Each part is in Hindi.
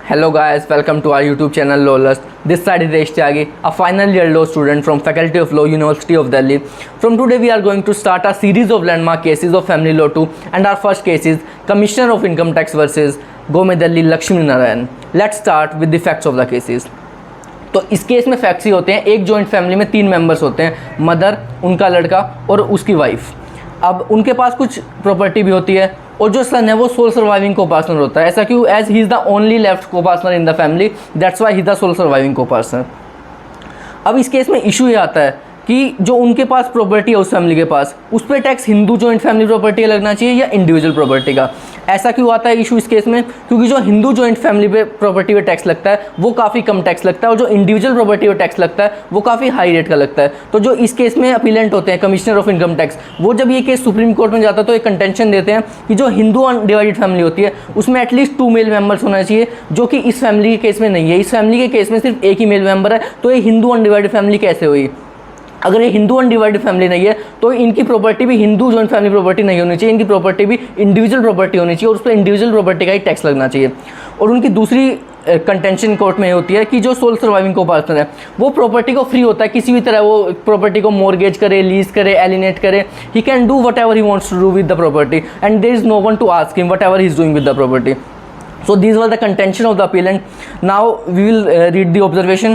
Hello guys, welcome to our YouTube channel Lawless. This side is Resh Tyagi, a final year law student from Faculty of Law, University of Delhi. From today we are going to start a series of landmark cases of family law 2, and our first case is Commissioner of Income Tax versus Gomedelli Lakshmi Narayan. Let's start with the facts of the cases. तो इस केस में फैक्ट्स ही होते हैं, एक जॉइंट फैमिली में 3 मेंबर्स होते हैं, मदर, उनका लड़का और उसकी वाइफ। अब उनके पास कुछ प्रॉपर्टी भी होती है और जो सन है वो सोल सर्वाइविंग को पार्टनर होता है। ऐसा क्यों? As he is the only left co partner in the family, that's why he is the sole surviving co partner. अब इस केस में इशू ये आता है कि जो उनके पास प्रॉपर्टी है उस फैमिली के पास, उस पर tax Hindu joint family property लगना चाहिए या इंडिविजुअल प्रॉपर्टी का। ऐसा क्यों आता है इशू इस केस में? क्योंकि जो हिंदू जॉइंट फैमिली पे प्रॉपर्टी पे टैक्स लगता है वो काफ़ी कम टैक्स लगता है और जो इंडिविजुअल प्रॉपर्टी पे टैक्स लगता है वो काफ़ी हाई रेट का लगता है। तो जो इस केस में अपीलेंट होते हैं, कमिश्नर ऑफ इनकम टैक्स, वो जब ये केस सुप्रीम कोर्ट में जाता है तो एक कंटेंशन देते हैं कि जो हिंदू अनडिवाइडेड फैमिली होती है उसमें एटलीस्ट 2 मेल मेंबर्स होना चाहिए, जो कि इस फैमिली के केस में नहीं है। इस फैमिली के केस में सिर्फ एक ही मेल मेंबर है, तो ये हिंदू अनडिवाइडेड फैमिली कैसे हुई? अगर ये हिंदू अनडिवाइडेड फैमिली नहीं है तो इनकी प्रॉपर्टी भी हिंदू जॉइंट फैमिली प्रॉपर्टी नहीं होनी चाहिए, इनकी प्रॉपर्टी भी इंडिविजुअल प्रॉपर्टी होनी चाहिए और उस पर इंडिविजुअल प्रॉपर्टी का ही टैक्स लगना चाहिए। और उनकी दूसरी कंटेंशन कोर्ट में होती है कि जो सोल सर्वाइविंग को पार्टनर है वो प्रॉपर्टी को फ्री होता है किसी भी तरह, वो प्रॉपर्टी को मॉर्गेज करे, लीज करे, एलिनेट करे, he can do whatever he wants to do with the property and there is no one to ask him whatever he is doing with the property. So these were the contention of the appellant. Now we will read the observation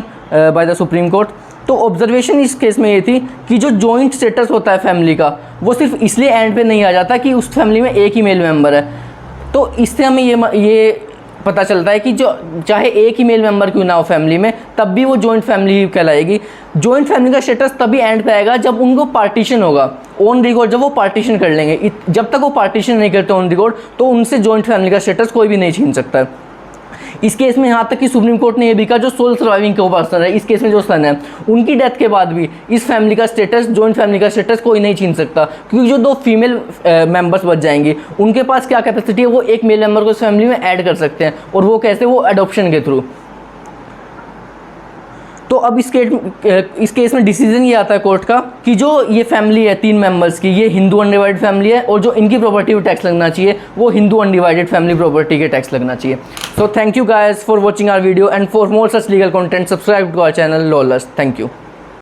by the Supreme Court. तो ऑब्जर्वेशन इस केस में ये थी कि जो जॉइंट स्टेटस होता है फैमिली का वो सिर्फ इसलिए एंड पे नहीं आ जाता कि उस फैमिली में एक ही मेल मेंबर है। तो इससे हमें ये पता चलता है कि जो चाहे एक ही मेल मेंबर क्यों ना हो फैमिली में, तब भी वो जॉइंट फैमिली कहलाएगी। जॉइंट फैमिली का स्टेटस तभी एंड पे आएगा जब उनको पार्टीशन होगा ऑन रिकॉर्ड, जब वो पार्टीशन कर लेंगे। जब तक वो पार्टीशन नहीं करते ऑन रिकॉर्ड तो उनसे जॉइंट फैमिली का स्टेटस कोई भी नहीं छीन सकता है। इस केस में यहाँ तक कि सुप्रीम कोर्ट ने यह भी कहा जो सोल सर्वाइविंग को पार्टनर है, इस केस में जो सन है, उनकी डेथ के बाद भी इस फैमिली का स्टेटस, जॉइंट फैमिली का स्टेटस कोई नहीं छीन सकता, क्योंकि जो 2 फीमेल मेंबर्स बच जाएंगी उनके पास क्या कैपेसिटी है, वो एक मेल मेंबर को इस फैमिली में ऐड कर सकते हैं। और वो कैसे? वो अडॉप्शन के थ्रू। तो अब इस केस में डिसीजन ये आता है कोर्ट का कि जो ये फैमिली है 3 मेंबर्स की, ये हिंदू अनडिवाइडेड फैमिली है और जो इनकी प्रॉपर्टी पे टैक्स लगना चाहिए वो हिंदू अनडिवाइडेड फैमिली प्रॉपर्टी के टैक्स लगना चाहिए। So thank you guys for watching our video and for more such legal content subscribe to our channel lawless. Thank you.